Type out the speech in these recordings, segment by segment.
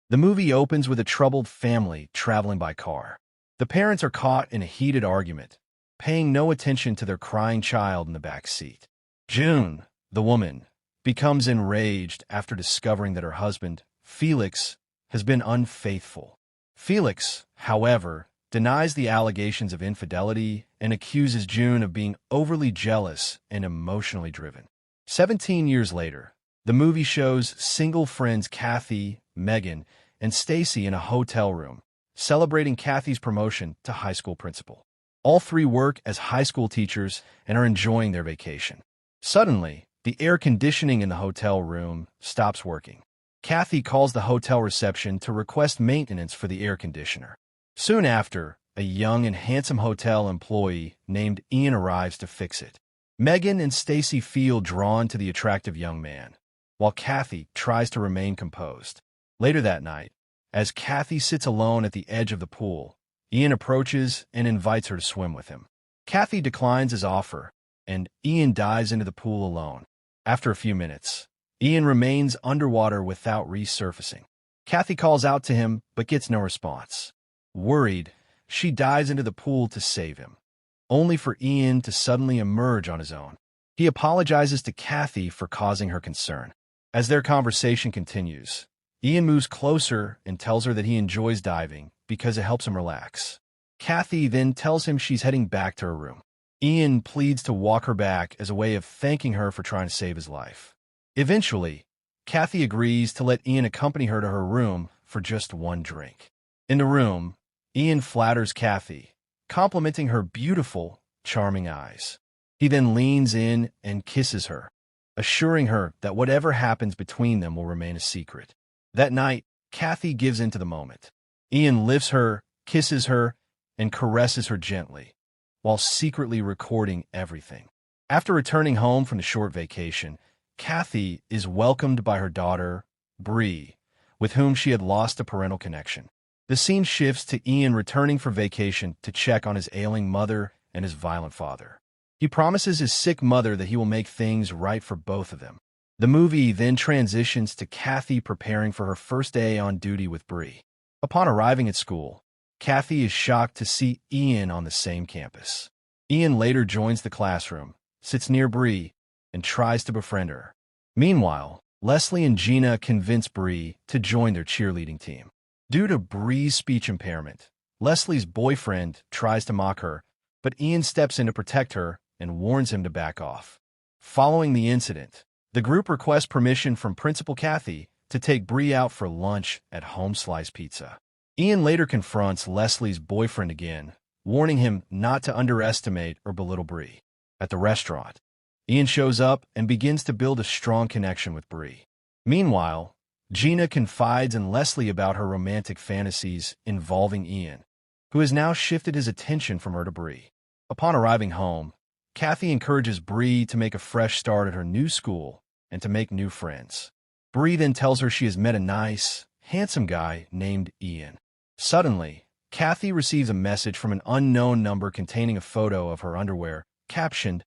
The movie opens with a troubled family traveling by car. The parents are caught in a heated argument, paying no attention to their crying child in the back seat. June, the woman, becomes enraged after discovering that her husband, Felix, has been unfaithful. Felix, however, denies the allegations of infidelity and accuses June of being overly jealous and emotionally driven. 17 years later, the movie shows single friends Kathy, Megan, and Stacy in a hotel room, celebrating Kathy's promotion to high school principal. All three work as high school teachers and are enjoying their vacation. Suddenly, the air conditioning in the hotel room stops working. Kathy calls the hotel reception to request maintenance for the air conditioner. Soon after, a young and handsome hotel employee named Ian arrives to fix it. Megan and Stacy feel drawn to the attractive young man, while Kathy tries to remain composed. Later that night, as Kathy sits alone at the edge of the pool, Ian approaches and invites her to swim with him. Kathy declines his offer, and Ian dives into the pool alone. After a few minutes, Ian remains underwater without resurfacing. Kathy calls out to him but gets no response. Worried, she dives into the pool to save him, only for Ian to suddenly emerge on his own. He apologizes to Kathy for causing her concern. As their conversation continues, Ian moves closer and tells her that he enjoys diving because it helps him relax. Kathy then tells him she's heading back to her room. Ian pleads to walk her back as a way of thanking her for trying to save his life. Eventually, Kathy agrees to let Ian accompany her to her room for just one drink. In the room, Ian flatters Kathy, complimenting her beautiful, charming eyes. He then leans in and kisses her, assuring her that whatever happens between them will remain a secret. That night, Kathy gives in to the moment. Ian lifts her, kisses her, and caresses her gently, while secretly recording everything. After returning home from the short vacation, Kathy is welcomed by her daughter, Bree, with whom she had lost a parental connection. The scene shifts to Ian returning from vacation to check on his ailing mother and his violent father. He promises his sick mother that he will make things right for both of them. The movie then transitions to Kathy preparing for her first day on duty with Bree. Upon arriving at school, Kathy is shocked to see Ian on the same campus. Ian later joins the classroom, sits near Bree, and tries to befriend her. Meanwhile, Leslie and Gina convince Bree to join their cheerleading team. Due to Bree's speech impairment, Leslie's boyfriend tries to mock her, but Ian steps in to protect her and warns him to back off. Following the incident, the group requests permission from Principal Kathy to take Bree out for lunch at Home Slice Pizza. Ian later confronts Leslie's boyfriend again, warning him not to underestimate or belittle Bree. At the restaurant, Ian shows up and begins to build a strong connection with Bree. Meanwhile, Gina confides in Leslie about her romantic fantasies involving Ian, who has now shifted his attention from her to Bree. Upon arriving home, Kathy encourages Bree to make a fresh start at her new school and to make new friends. Bree then tells her she has met a nice, handsome guy named Ian. Suddenly, Kathy receives a message from an unknown number containing a photo of her underwear, captioned,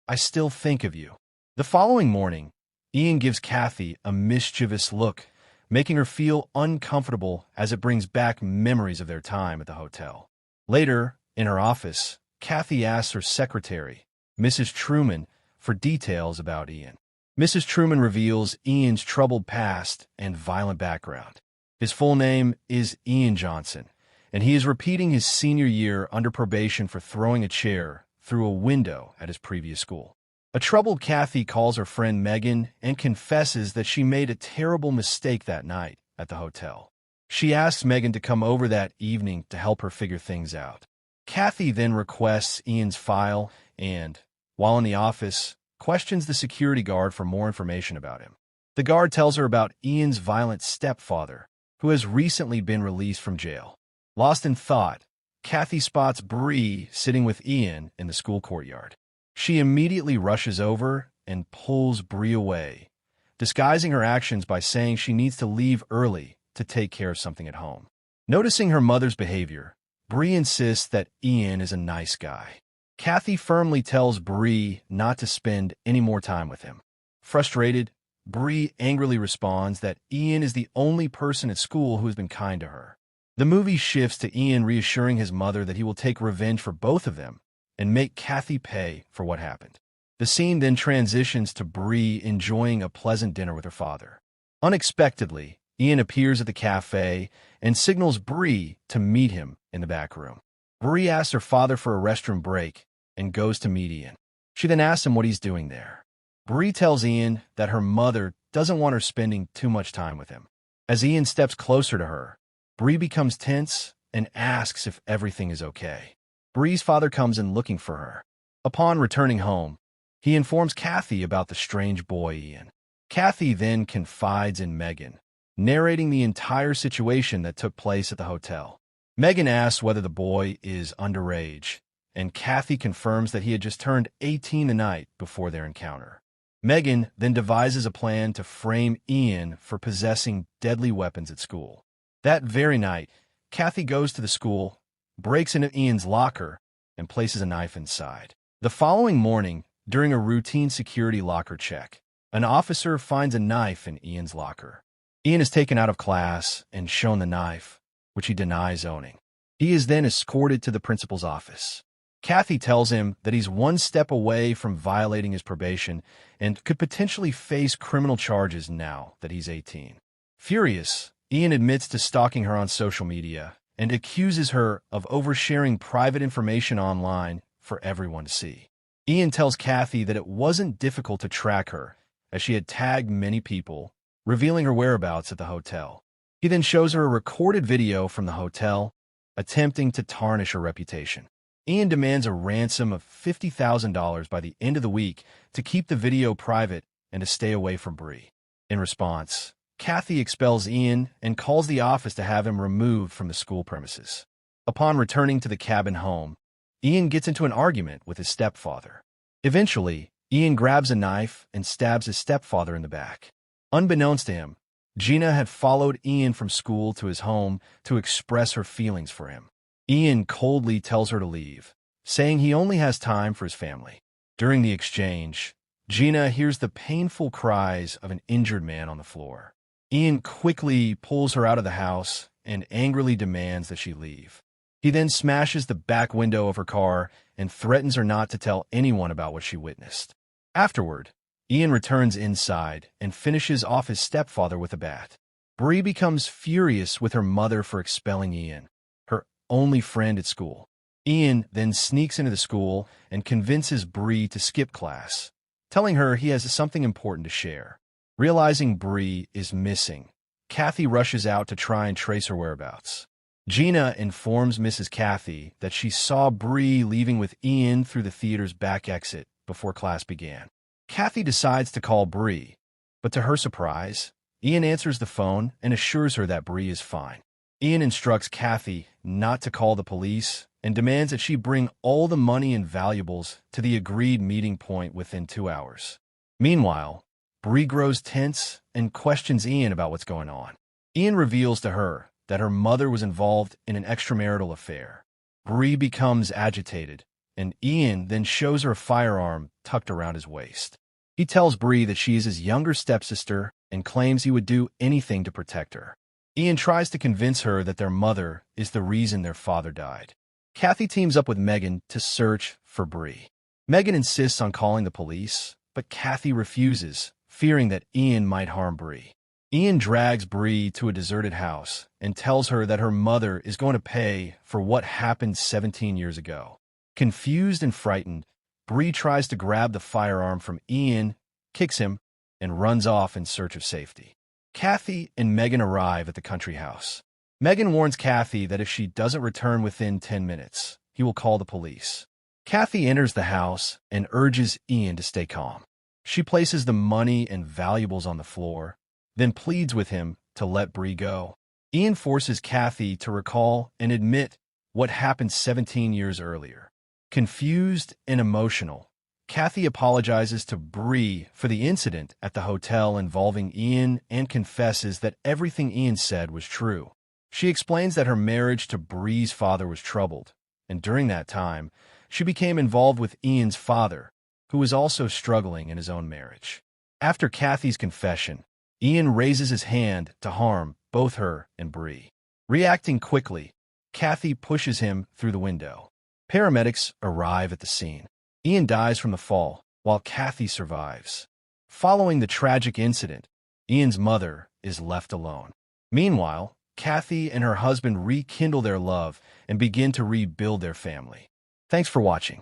"I still think of you." The following morning, Ian gives Kathy a mischievous look, making her feel uncomfortable as it brings back memories of their time at the hotel. Later, in her office, Kathy asks her secretary, Mrs. Truman, for details about Ian. Mrs. Truman reveals Ian's troubled past and violent background. His full name is Ian Johnson, and he is repeating his senior year under probation for throwing a chair through a window at his previous school. A troubled Kathy calls her friend Megan and confesses that she made a terrible mistake that night at the hotel. She asks Megan to come over that evening to help her figure things out. Kathy then requests Ian's file and, while in the office, questions the security guard for more information about him. The guard tells her about Ian's violent stepfather, who has recently been released from jail. Lost in thought, Kathy spots Bree sitting with Ian in the school courtyard. She immediately rushes over and pulls Bree away, disguising her actions by saying she needs to leave early to take care of something at home. Noticing her mother's behavior, Bree insists that Ian is a nice guy. Kathy firmly tells Bree not to spend any more time with him. Frustrated, Bree angrily responds that Ian is the only person at school who has been kind to her. The movie shifts to Ian reassuring his mother that he will take revenge for both of them and make Kathy pay for what happened. The scene then transitions to Bree enjoying a pleasant dinner with her father. Unexpectedly, Ian appears at the cafe and signals Bree to meet him in the back room. Bree asks her father for a restroom break and goes to meet Ian. She then asks him what he's doing there. Bree tells Ian that her mother doesn't want her spending too much time with him. As Ian steps closer to her, Bree becomes tense and asks if everything is okay. Bree's father comes in looking for her. Upon returning home, he informs Kathy about the strange boy Ian. Kathy then confides in Megan, narrating the entire situation that took place at the hotel. Megan asks whether the boy is underage, and Kathy confirms that he had just turned 18 the night before their encounter. Megan then devises a plan to frame Ian for possessing deadly weapons at school. That very night, Kathy goes to the school, breaks into Ian's locker, and places a knife inside. The following morning, during a routine security locker check, an officer finds a knife in Ian's locker. Ian is taken out of class and shown the knife, which he denies owning. He is then escorted to the principal's office. Kathy tells him that he's one step away from violating his probation and could potentially face criminal charges now that he's 18. Furious, Ian admits to stalking her on social media and accuses her of oversharing private information online for everyone to see. Ian tells Kathy that it wasn't difficult to track her, as she had tagged many people, revealing her whereabouts at the hotel. He then shows her a recorded video from the hotel, attempting to tarnish her reputation. Ian demands a ransom of $50,000 by the end of the week to keep the video private and to stay away from Bree. In response, Kathy expels Ian and calls the office to have him removed from the school premises. Upon returning to the cabin home, Ian gets into an argument with his stepfather. Eventually, Ian grabs a knife and stabs his stepfather in the back. Unbeknownst to him, Gina had followed Ian from school to his home to express her feelings for him. Ian coldly tells her to leave, saying he only has time for his family. During the exchange, Gina hears the painful cries of an injured man on the floor. Ian quickly pulls her out of the house and angrily demands that she leave. He then smashes the back window of her car and threatens her not to tell anyone about what she witnessed. Afterward, Ian returns inside and finishes off his stepfather with a bat. Bree becomes furious with her mother for expelling Ian, her only friend at school. Ian then sneaks into the school and convinces Bree to skip class, telling her he has something important to share. Realizing Bree is missing, Kathy rushes out to try and trace her whereabouts. Gina informs Mrs. Kathy that she saw Bree leaving with Ian through the theater's back exit before class began. Kathy decides to call Bree, but to her surprise, Ian answers the phone and assures her that Bree is fine. Ian instructs Kathy not to call the police and demands that she bring all the money and valuables to the agreed meeting point within 2 hours. Meanwhile, Bree grows tense and questions Ian about what's going on. Ian reveals to her that her mother was involved in an extramarital affair. Bree becomes agitated, and Ian then shows her a firearm tucked around his waist. He tells Bree that she is his younger stepsister and claims he would do anything to protect her. Ian tries to convince her that their mother is the reason their father died. Kathy teams up with Megan to search for Bree. Megan insists on calling the police, but Kathy refuses, fearing that Ian might harm Bree. Ian drags Bree to a deserted house and tells her that her mother is going to pay for what happened 17 years ago. Confused and frightened, Bree tries to grab the firearm from Ian, kicks him, and runs off in search of safety. Kathy and Megan arrive at the country house. Megan warns Kathy that if she doesn't return within 10 minutes, he will call the police. Kathy enters the house and urges Ian to stay calm. She places the money and valuables on the floor, then pleads with him to let Bree go. Ian forces Kathy to recall and admit what happened 17 years earlier. Confused and emotional, Kathy apologizes to Bree for the incident at the hotel involving Ian and confesses that everything Ian said was true. She explains that her marriage to Bree's father was troubled, and during that time, she became involved with Ian's father, who was also struggling in his own marriage. After Kathy's confession, Ian raises his hand to harm both her and Bree. Reacting quickly, Kathy pushes him through the window. Paramedics arrive at the scene. Ian dies from the fall, while Kathy survives. Following the tragic incident, Ian's mother is left alone. Meanwhile, Kathy and her husband rekindle their love and begin to rebuild their family. Thanks for watching.